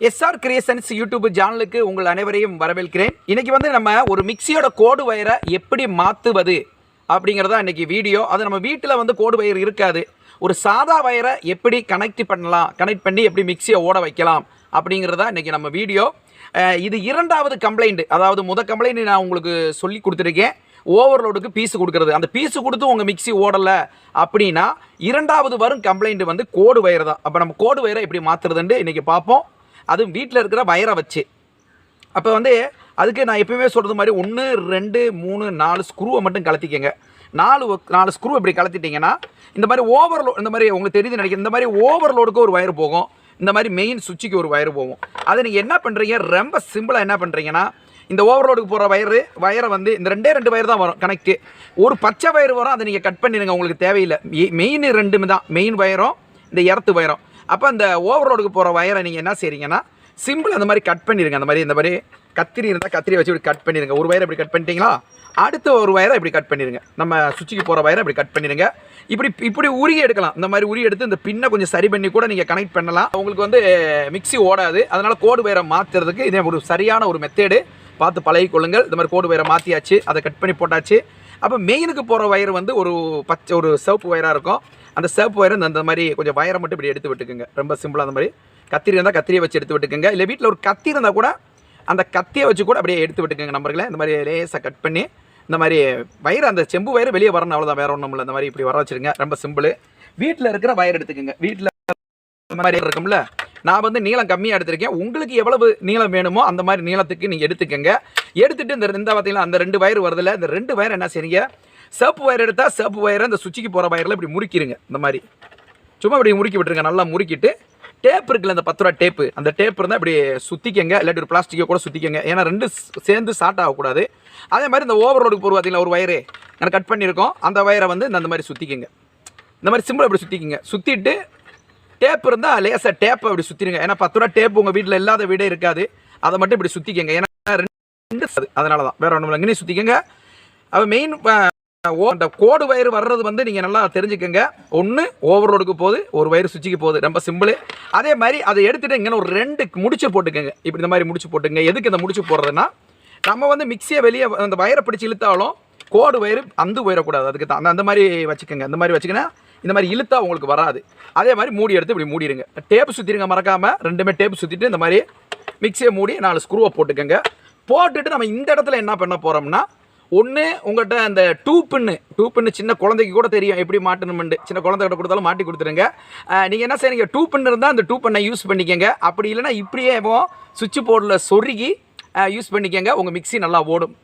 SR creations YouTube சேனலுக்கு உங்கள் அனைவரையும் வரவேற்கிறேன். இன்றைக்கி வந்து நம்ம ஒரு மிக்சியோட கோடு வயரை எப்படி மாற்றுவது அப்படிங்கிறதா இன்றைக்கி வீடியோ. அது நம்ம வீட்டில் வந்து கோடு வயர் இருக்காது, ஒரு சாதா வயரை எப்படி கனெக்ட் பண்ணி எப்படி மிக்சியை ஓட வைக்கலாம் அப்படிங்கிறதா இன்றைக்கி நம்ம வீடியோ. இது இரண்டாவது கம்ப்ளைண்ட். அதாவது கம்ப்ளைண்ட் நான் உங்களுக்கு சொல்லி கொடுத்துருக்கேன், ஓவர்லோடுக்கு பீஸு கொடுக்குறது. அந்த பீஸு கொடுத்து உங்கள் மிக்சி ஓடலை அப்படின்னா இரண்டாவது வரும் கம்ப்ளைண்ட் வந்து கோடு வயர் தான். அப்போ நம்ம கோடு வயரை எப்படி மாற்றுறதுன்னு இன்றைக்கி பார்ப்போம், அதுவும் வீட்டில் இருக்கிற வயரை வச்சு. அப்போ வந்து அதுக்கு நான் எப்பயுமே சொல்கிறது மாதிரி 1 2 3 4 ஸ்க்ரூவை மட்டும் கலத்திக்கங்க. 4 ஸ்க்ரூ இப்படி கலத்திட்டிங்கன்னா இந்த மாதிரி இந்த மாதிரி உங்களுக்கு தெரியுது நினைக்கிறேன், இந்த மாதிரி ஓவர்லோடுக்கு ஒரு வயர் போகும், இந்த மாதிரி மெயின் சுவிட்சுக்கு ஒரு வயர் போகும். அதை நீங்கள் என்ன பண்ணுறீங்க, ரொம்ப சிம்பிளாக என்ன பண்ணுறீங்கன்னா, இந்த ஓவர்லோடுக்கு போகிற வயரை வந்து இந்த 2 வயர் தான் வரும் கனெக்ட்டு. ஒரு பச்சை வயர் வரும், அதை நீங்கள் கட் பண்ணிடுங்க, உங்களுக்கு தேவையில்லை. மெயின் 2 தான், மெயின் வயரும் இந்த எர்த்து வயரும். அப்போ அந்த ஓவர்லோடுக்கு போகிற வயரை நீங்கள் என்ன செய்றீங்கன்னா, சிம்பிள் அந்த மாதிரி கட் பண்ணிடுங்க. இந்த மாதிரி கத்திரி இருந்தால் கத்திரி வச்சு இப்படி கட் பண்ணிடுங்க. ஒரு வயரை இப்படி கட் பண்ணிட்டீங்களா, அடுத்த ஒரு வயரை இப்படி கட் பண்ணிடுங்க. நம்ம சுவிட்சுக்கு போகிற வயரை இப்படி கட் பண்ணிடுங்க. இப்படி உருகி எடுக்கலாம். இந்த மாதிரி உருகி எடுத்து இந்த பின்னை கொஞ்சம் சரி பண்ணி கூட நீங்கள் கனெக்ட் பண்ணலாம். உங்களுக்கு வந்து மிக்சி ஓடாது. அதனால் கோடு வயரை மாற்றுறதுக்கு இதே ஒரு சரியான ஒரு மெத்தேடு, பார்த்து பழகிக்கொள்ளுங்கள். இந்த மாதிரி கோடு வயரை மாற்றியாச்சு, அதை கட் பண்ணி போட்டாச்சு. அப்போ மெயினுக்கு போகிற வயர் வந்து ஒரு சிவப்பு வயராக இருக்கும். அந்த சிவப்பு வயர் அந்த மாதிரி கொஞ்சம் வயரை மட்டும் இப்படி எடுத்து விட்டுக்குங்க. ரொம்ப சிம்பிளாக அந்த மாதிரி கத்திரி இருந்தால் கத்திரியை வச்சு எடுத்து விட்டுக்குங்க. இல்லை வீட்டில் ஒரு கத்தி இருந்தால் கூட அந்த கத்தியை வச்சு கூட அப்படியே எடுத்து விட்டுக்குங்க. நம்பர்களே இந்த மாதிரி லேசாக கட் பண்ணி இந்த மாதிரி வயர், அந்த செம்பு வயர் வெளியே வரணும், அவ்வளோதான், வேறு ஒன்றும் இல்லை. இந்த மாதிரி இப்படி வர வச்சுருங்க. ரொம்ப சிம்பிள். வீட்டில் இருக்கிற வயர் எடுத்துக்கோங்க. வீட்டில் இந்த மாதிரி இருக்கும்ல, நான் வந்து நீளம் கம்மியாக எடுத்திருக்கேன். உங்களுக்கு எவ்வளவு நீளம் வேணுமோ அந்த மாதிரி நீளத்துக்கு நீங்கள் எடுத்துக்கங்க. எடுத்துகிட்டு இந்த பார்த்தீங்கன்னா அந்த 2 வயர் வருதில்ல, இந்த 2 வயர் என்ன செய்றீங்க, சிவப்பு வயர் எடுத்தால் சிவப்பு வயரை இந்த சுவிட்சுக்கு போகிற வயரில் இப்படி முறுக்கிடுங்க. இந்த மாதிரி சும்மா இப்படி முறுக்கி விட்டுருங்க. நல்லா முறுக்கிட்டு டேப் இருக்குல்ல, அந்த 10 ரூபா டேப்பு, அந்த டேப் இருந்தால் இப்படி சுற்றிக்கங்க. இல்லாட்டி ஒரு பிளாஸ்டிக்கை கூட சுற்றிக்கங்க, ஏன்னா 2 சேர்ந்து ஷார்ட் ஆகக்கூடாது. அதே மாதிரி இந்த ஓவர்லோடுக்கு போகிற பார்த்தீங்களா ஒரு வயரு எனக்கு கட் பண்ணியிருக்கோம், அந்த வயரை வந்து இந்த மாதிரி சுற்றிக்கங்க. இந்த மாதிரி சிம்பிள் அப்படி சுற்றிக்கிங்க. சுற்றிட்டு டேப் இருந்தால் லேசாக டேப்பை அப்படி சுற்றிடுங்க. ஏன்னா 10 ரூபா டேப் உங்கள் வீட்டில் இல்லாத வீடே இருக்காது. அதை மட்டும் இப்படி சுற்றிக்கங்க. ஏன்னா 2 அதனால தான், வேறு ஒன்றும் இல்லை. இங்கே சுற்றிக்கங்க. அப்போ மெயின் அந்த கோடு வயர் வர்றது வந்து நீங்கள் நல்லா தெரிஞ்சுக்கங்க. 1 ஓவர்லோடுக்கு போகுது, ஒரு வயர் சுவிட்சுக்கு போகுது. ரொம்ப சிம்பிள். அதே மாதிரி அதை எடுத்துகிட்டு இங்கே ஒரு 2 முடிச்சு போட்டுக்கோங்க. இப்படி இந்த மாதிரி முடிச்சு போட்டுங்க. எதுக்கு இந்த முடிச்சு போடுறதுன்னா, நம்ம வந்து மிக்சியை வெளியே அந்த வயரை பிடிச்சி இழுத்தாலும் கோடு வயர் அந்த உயரக்கூடாது. அதுக்கு தான் அந்த மாதிரி வச்சுக்கோங்க. இந்த மாதிரி வச்சுக்கினா இந்த மாதிரி இழுத்தா உங்களுக்கு வராது. அதே மாதிரி மூடி எடுத்து இப்படி மூடிடுங்க. டேப்பு சுற்றிடுங்க, மறக்காமல் 2மே டேப்பு சுற்றிட்டு இந்த மாதிரி மிக்சியை மூடி 4 ஸ்க்ரூவை போட்டுக்கோங்க. போட்டுட்டு நம்ம இந்த இடத்துல என்ன பண்ண போகிறோம்னா, ஒன்று உங்கள்கிட்ட அந்த டூ பின்னு சின்ன குழந்தைக்கு கூட தெரியும் எப்படி மாட்டணுமெண்டு. சின்ன குழந்தைகிட்ட கொடுத்தாலும் மாட்டி கொடுத்துருங்க. நீங்கள் என்ன செய்றீங்க, டூ பின் இருந்தால் அந்த டூ பின்னை யூஸ் பண்ணிக்கோங்க. அப்படி இல்லைனா இப்படியே சுவிட்ச் போர்டில் சொருகி யூஸ் பண்ணிக்கோங்க. உங்கள் மிக்சி நல்லா ஓடும்.